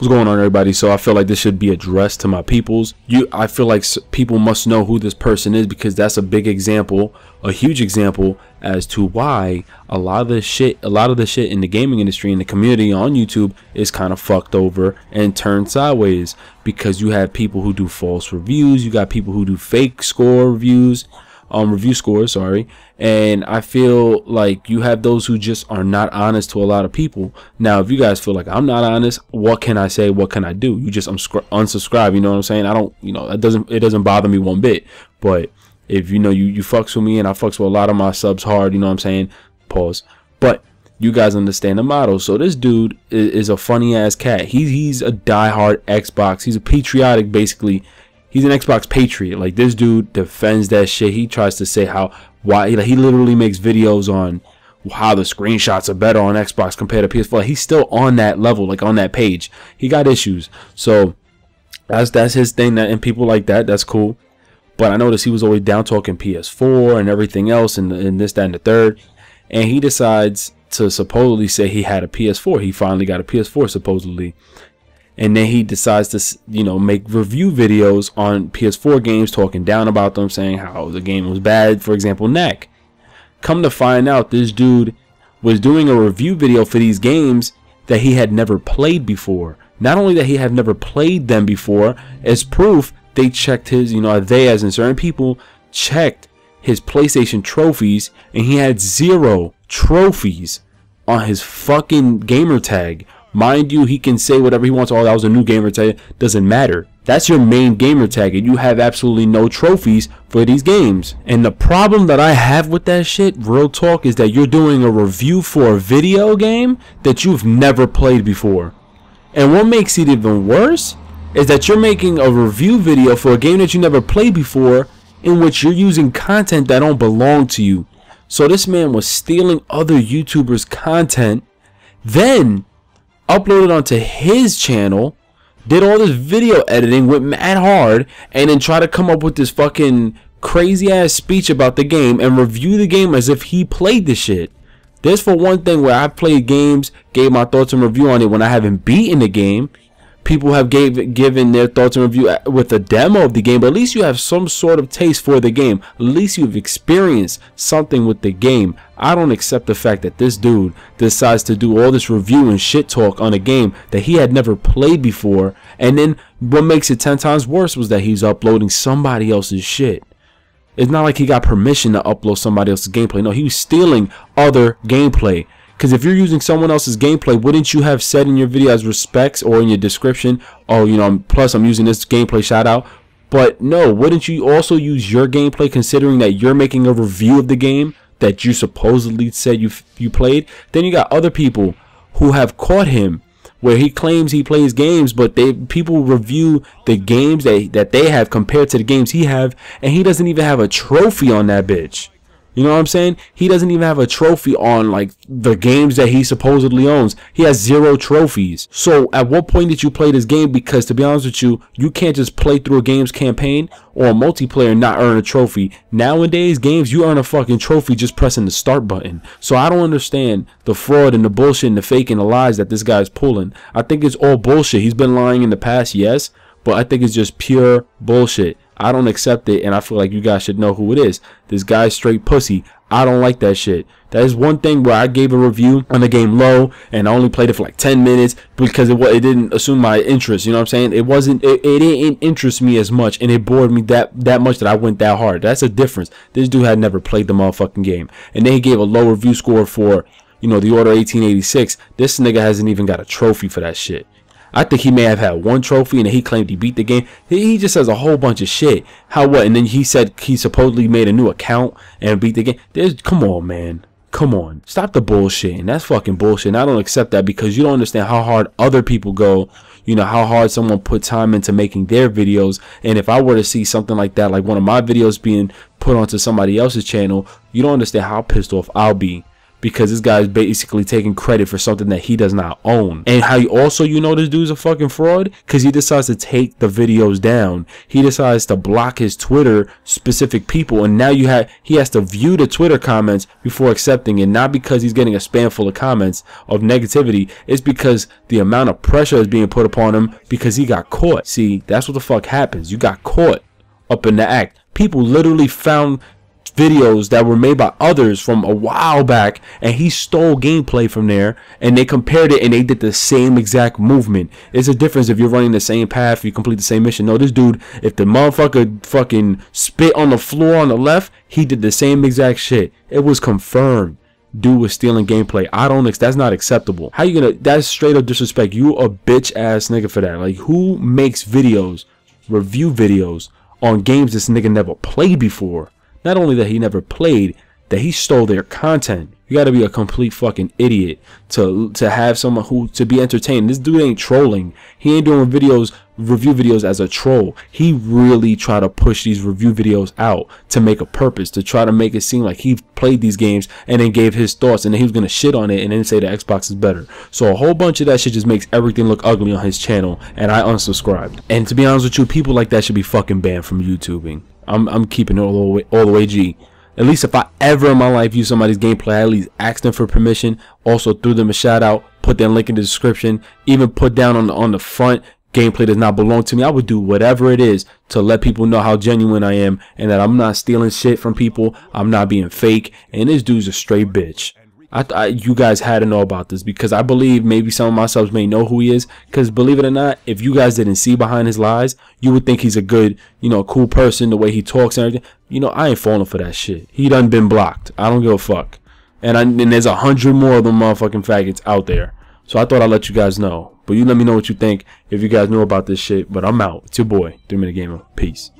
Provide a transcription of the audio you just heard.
What's going on, everybody? So I feel like this should be addressed to my peoples. I feel like people must know who this person is, because that's a big example, a huge example as to why a lot of the shit in the gaming industry and the community on YouTube is kind of fucked over and turned sideways, because you have people who do false reviews, you got people who do fake score reviews, review scores, sorry. And I feel like you have those who just are not honest to a lot of people. Now, if you guys feel like I'm not honest, what can I say? What can I do? You just unsubscribe. You know what I'm saying? I don't, it doesn't bother me one bit. But if you fucks with me, and I fucks with a lot of my subs hard, you know what I'm saying? Pause. But you guys understand the motto. So this dude is a funny ass cat. He's a diehard Xbox. He's a patriotic, basically. He's an Xbox patriot. Like, this dude defends that shit. He tries to say why he literally makes videos on how the screenshots are better on Xbox compared to PS4. He's still on that level, like on that page. He got issues. So that's his thing. And people like that, that's cool. But I noticed he was always down talking PS4 and everything else, and this, that, and the third. And he decides to supposedly say he had a PS4. He finally got a PS4 supposedly. And then he decides to, make review videos on PS4 games, talking down about them, saying how the game was bad. For example, Knack. Come to find out, this dude was doing a review video for these games that he had never played before. Not only that he had never played them before, as proof, they checked his, they as in certain people checked his PlayStation trophies, and he had 0 trophies on his fucking gamer tag. Mind you, he can say whatever he wants. Oh, that was a new gamer tag. Doesn't matter. That's your main gamer tag, and you have absolutely no trophies for these games. And the problem that I have with that shit, real talk, is that you're doing a review for a video game that you've never played before. And what makes it even worse is that you're making a review video for a game that you never played before, in which you're using content that don't belong to you. So this man was stealing other YouTubers' content, then uploaded onto his channel, did all this video editing, went mad hard, and then try to come up with this fucking crazy ass speech about the game and review the game as if he played the shit. This, for one thing, where I've played games, gave my thoughts and review on it when I haven't beaten the game. People have given their thoughts and review with a demo of the game, but at least you have some sort of taste for the game. At least you've experienced something with the game. I don't accept the fact that this dude decides to do all this review and shit talk on a game that he had never played before. And then what makes it 10 times worse was that he's uploading somebody else's shit. It's not like he got permission to upload somebody else's gameplay. No, he was stealing other gameplay. Because if you're using someone else's gameplay, wouldn't you have said in your video as respects or in your description, oh, plus I'm using this gameplay shout out? But no, wouldn't you also use your gameplay, considering that you're making a review of the game that you supposedly said you played? Then you got other people who have caught him where he claims he plays games, but people review the games that they have compared to the games he have, and he doesn't even have a trophy on that bitch. You know what I'm saying? He doesn't even have a trophy on, like, the games that he supposedly owns. He has 0 trophies. So at what point did you play this game? Because to be honest with you, you can't just play through a game's campaign or a multiplayer and not earn a trophy. Nowadays, games, you earn a fucking trophy just pressing the start button. So I don't understand the fraud and the bullshit and the fake and the lies that this guy's pulling. I think it's all bullshit. He's been lying in the past, yes, but I think it's just pure bullshit. I don't accept it, and I feel like you guys should know who it is. This guy's straight pussy. I don't like that shit. That is one thing where I gave a review on the game low, and I only played it for like 10 minutes because it didn't assume my interest. You know what I'm saying? It didn't interest me as much, and it bored me that much that I went that hard. That's a difference. This dude had never played the motherfucking game, and then he gave a low review score for, the Order 1886. This nigga hasn't even got a trophy for that shit. I think he may have had 1 trophy, and he claimed he beat the game. He just says a whole bunch of shit. How what? And then he said he supposedly made a new account and beat the game. Come on, man. Come on. Stop the bullshit. And that's fucking bullshit. And I don't accept that, because you don't understand how hard other people go. How hard someone put time into making their videos. And if I were to see something like that, like one of my videos being put onto somebody else's channel, you don't understand how pissed off I'll be. because this guy is basically taking credit for something that he does not own. And how you know this dude's a fucking fraud? Because he decides to take the videos down. He decides to block his Twitter specific people, and now he has to view the Twitter comments before accepting it. Not because he's getting a spam full of comments of negativity, it's because the amount of pressure is being put upon him because he got caught. See, that's what the fuck happens. You got caught up in the act. People literally found videos that were made by others from a while back, and he stole gameplay from there, and they compared it and they did the same exact movement. It's a difference if you're running the same path, you complete the same mission. No, this dude, if the motherfucker fucking spit on the floor on the left, he did the same exact shit. It was confirmed. Dude was stealing gameplay. That's not acceptable. How you gonna, that's straight up disrespect. You a bitch ass nigga for that. Like, who makes videos, review videos on games this nigga never played before? Not only that he never played, that he stole their content. You gotta be a complete fucking idiot to have someone who to be entertained. This dude ain't trolling. He ain't doing review videos as a troll. He really try to push these review videos out to make a purpose, to try to make it seem like he played these games and then gave his thoughts, and then he was gonna shit on it and then say the Xbox is better. So a whole bunch of that shit just makes everything look ugly on his channel, and I unsubscribed. And to be honest with you, people like that should be fucking banned from YouTubing. I'm keeping it all the way G. At least if I ever in my life view somebody's gameplay, I at least ask them for permission, also threw them a shout out, put their link in the description, even put down on the front, gameplay does not belong to me. I would do whatever it is to let people know how genuine I am and that I'm not stealing shit from people, I'm not being fake, and this dude's a straight bitch. You guys had to know about this, because I believe maybe some of my subs may know who he is, because believe it or not, if you guys didn't see behind his lies, you would think he's a good, cool person, the way he talks and everything. I ain't falling for that shit. He done been blocked. I don't give a fuck. And there's 100 more of them motherfucking faggots out there. So I thought I'd let you guys know. But you let me know what you think if you guys know about this shit. But I'm out. It's your boy, 3 Minute Gamer. Peace.